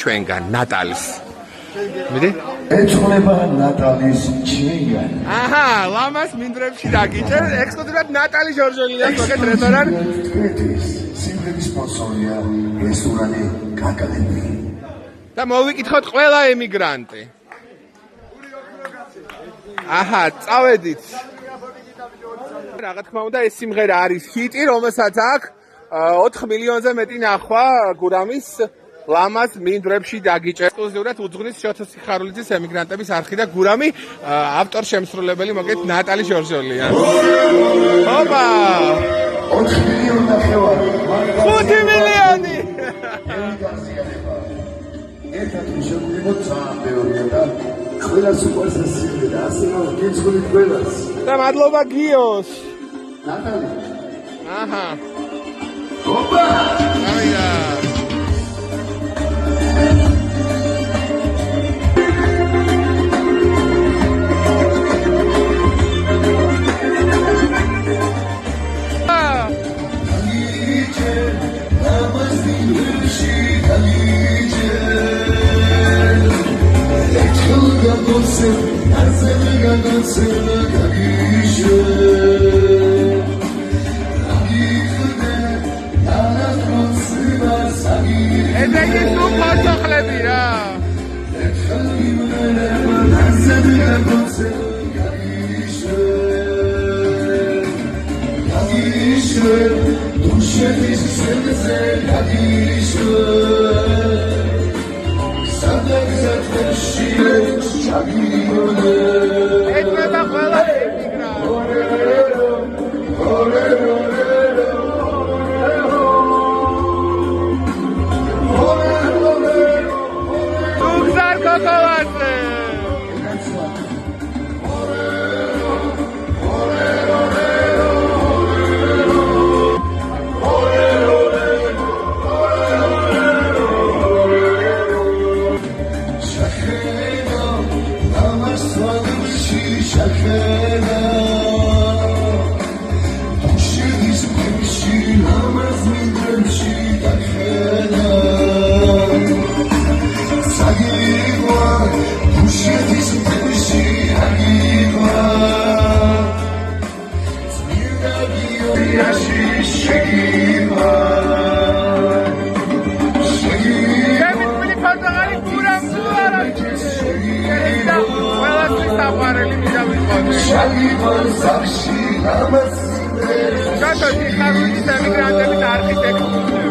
ჩვენგან ნატალის. მიდი? ეწოდება ნატალის ჩვენგან. აჰა, ლამას მინდვრებში დაგიჭერ, ექსკლუზიურად ნატალი ჟორჟოლია მოგეთ რესტორან. სიმღერის სპონსორია რესტორანი კაკალები. და მოვიკითხოთ ყველა ემიგრანტი. აჰა, წავედით. რა თქმა უნდა, ეს სიმღერა არის ჰიტი, რომელსაც აქვს 4 მილიონზე მეტი ნახვა გურამის ლამას მინდვრებში დაგიჭერ. ექსკლუზიურად უძღვნის შოთა სიხარულიძის ემიგრანტების არხი და გურამი ავტორ შემსრულებელი მოგეთ ნატალი ჟორჟოლია. ოპა! 4 მილიონი ნახევარი. 5 მილიონი! ერთად შეგვიძლია წამბეორია და ყველას უყვარს ეს სიმღერა, ასე რომ გიცხული ყველას. და მადლობა გიოს. ნატალი. აჰა. ოპა! აია. Ezeki tu posoxlebi ra. Etmeda qvala Tugzar kokovase Shota Sikharulidzis emigrantების არხის ექსკლუზივი.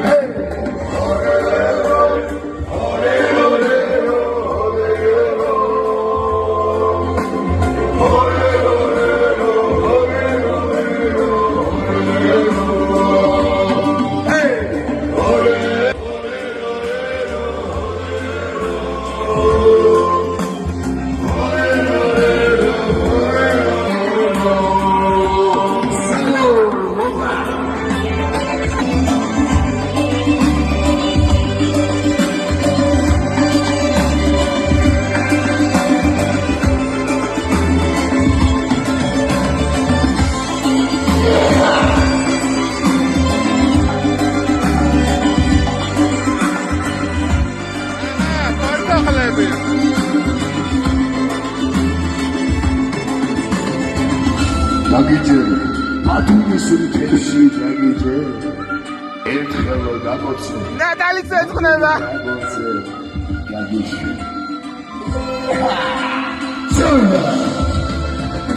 დაგიჯერ ატუმის მთელში დაგიჯერ ერთხელ დაგოცე ნატალი წეცხნება დაგიჯერ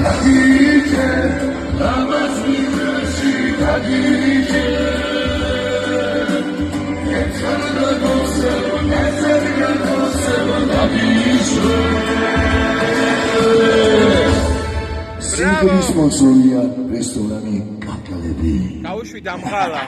დაგიჯერ ამას მიდრში დაგიჯერ ერთხელ დაგოცე ერთხელ დაგოცე სიმღერის სპონსორია რესტორანი კაკალები. გაუშვი დამღალა.